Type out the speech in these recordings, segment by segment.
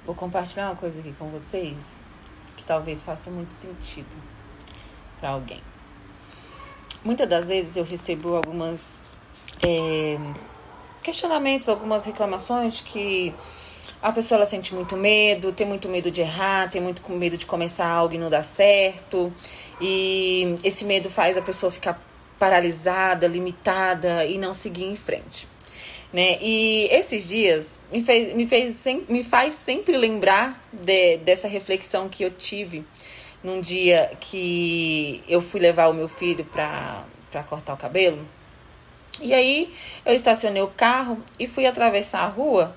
Vou compartilhar uma coisa aqui com vocês que talvez faça muito sentido para alguém. Muitas das vezes eu recebo algumas questionamentos, algumas reclamações que a pessoa ela sente muito medo, tem muito medo de errar, tem muito medo de começar algo e não dar certo. E esse medo faz a pessoa ficar paralisada, limitada e não seguir em frente. Né? E esses dias me faz sempre lembrar dessa reflexão que eu tive num dia que eu fui levar o meu filho para cortar o cabelo. E aí eu estacionei o carro e fui atravessar a rua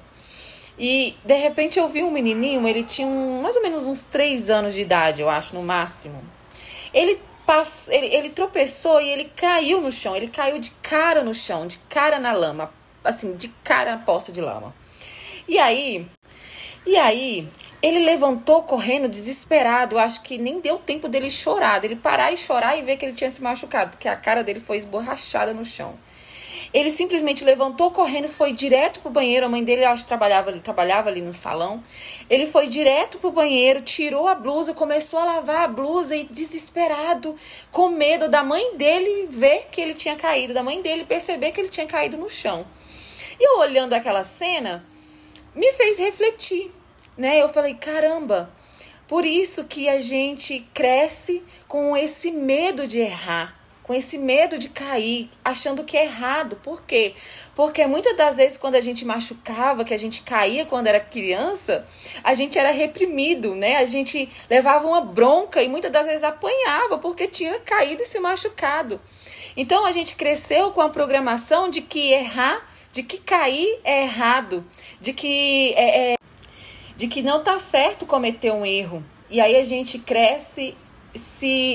e de repente eu vi um menininho, ele tinha mais ou menos uns 3 anos de idade, eu acho, no máximo. Ele tropeçou e ele caiu no chão, ele caiu de cara no chão, de cara na lama, assim, de cara na poça de lama. E aí, ele levantou correndo, desesperado. Acho que nem deu tempo dele chorar, dele parar e chorar e ver que ele tinha se machucado, porque a cara dele foi esborrachada no chão. Ele simplesmente levantou correndo, foi direto pro banheiro. A mãe dele, eu acho, trabalhava ali no salão. Ele foi direto pro banheiro, tirou a blusa, começou a lavar a blusa e desesperado, com medo da mãe dele ver que ele tinha caído, da mãe dele perceber que ele tinha caído no chão. E eu olhando aquela cena, me fez refletir, né? Eu falei, caramba, por isso que a gente cresce com esse medo de errar, com esse medo de cair, achando que é errado. Por quê? Porque muitas das vezes quando a gente machucava, que a gente caía quando era criança, a gente era reprimido, né? A gente levava uma bronca e muitas das vezes apanhava porque tinha caído e se machucado. Então a gente cresceu com a programação de que errar, de que cair é errado, de que não tá certo cometer um erro. E aí a gente cresce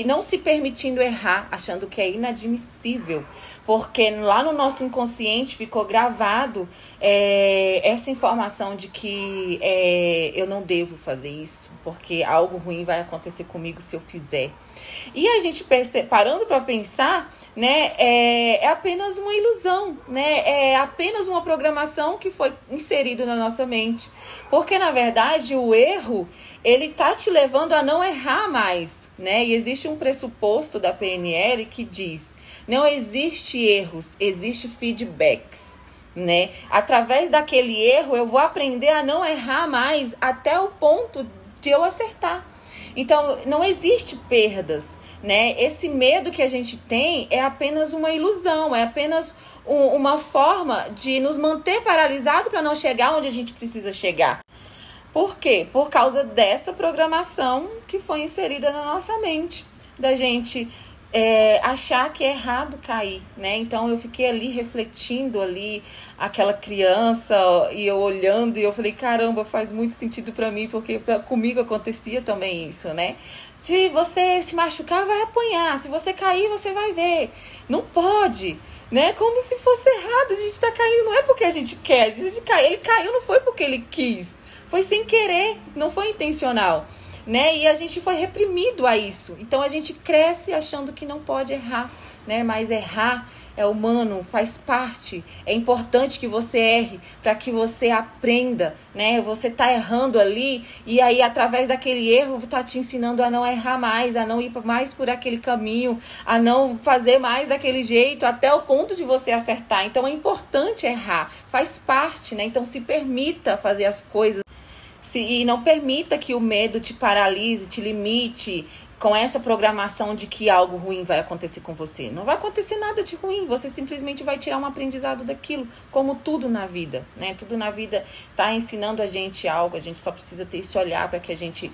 não se permitindo errar, achando que é inadmissível, porque lá no nosso inconsciente ficou gravado essa informação de que eu não devo fazer isso, porque algo ruim vai acontecer comigo se eu fizer. E a gente parando para pensar, né, é apenas uma ilusão, né, é apenas uma programação que foi inserida na nossa mente, porque na verdade o erro ele tá te levando a não errar mais, né? E existe um pressuposto da PNL que diz: não existe erros, existe feedbacks, né? Através daquele erro eu vou aprender a não errar mais até o ponto de eu acertar. Então não existe perdas, né? Esse medo que a gente tem é apenas uma ilusão, é apenas uma forma de nos manter paralisado para não chegar onde a gente precisa chegar. Por quê? Por causa dessa programação que foi inserida na nossa mente, da gente achar que é errado cair, né? Então eu fiquei ali refletindo ali aquela criança e eu olhando e eu falei, caramba, faz muito sentido pra mim, porque comigo acontecia também isso, né? Se você se machucar, vai apanhar, se você cair, você vai ver. Não pode, né? Como se fosse errado, a gente tá caindo, não é porque a gente quer, ele caiu não foi porque ele quis. Foi sem querer, não foi intencional, né? E a gente foi reprimido a isso. Então a gente cresce achando que não pode errar, né? Mas errar é humano, faz parte. É importante que você erre para que você aprenda, né? Você tá errando ali e aí através daquele erro tá te ensinando a não errar mais, a não ir mais por aquele caminho, a não fazer mais daquele jeito até o ponto de você acertar. Então é importante errar, faz parte, né? Então se permita fazer as coisas. E não permita que o medo te paralise, te limite com essa programação de que algo ruim vai acontecer com você. Não vai acontecer nada de ruim, você simplesmente vai tirar um aprendizado daquilo, como tudo na vida, né? Tudo na vida está ensinando a gente algo, a gente só precisa ter esse olhar para que a gente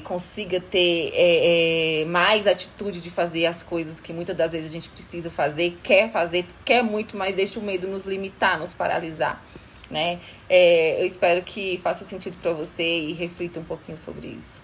consiga ter mais atitude de fazer as coisas que muitas das vezes a gente precisa fazer, quer muito, mas deixa o medo nos limitar, nos paralisar. Né? Eu espero que faça sentido para você e reflita um pouquinho sobre isso.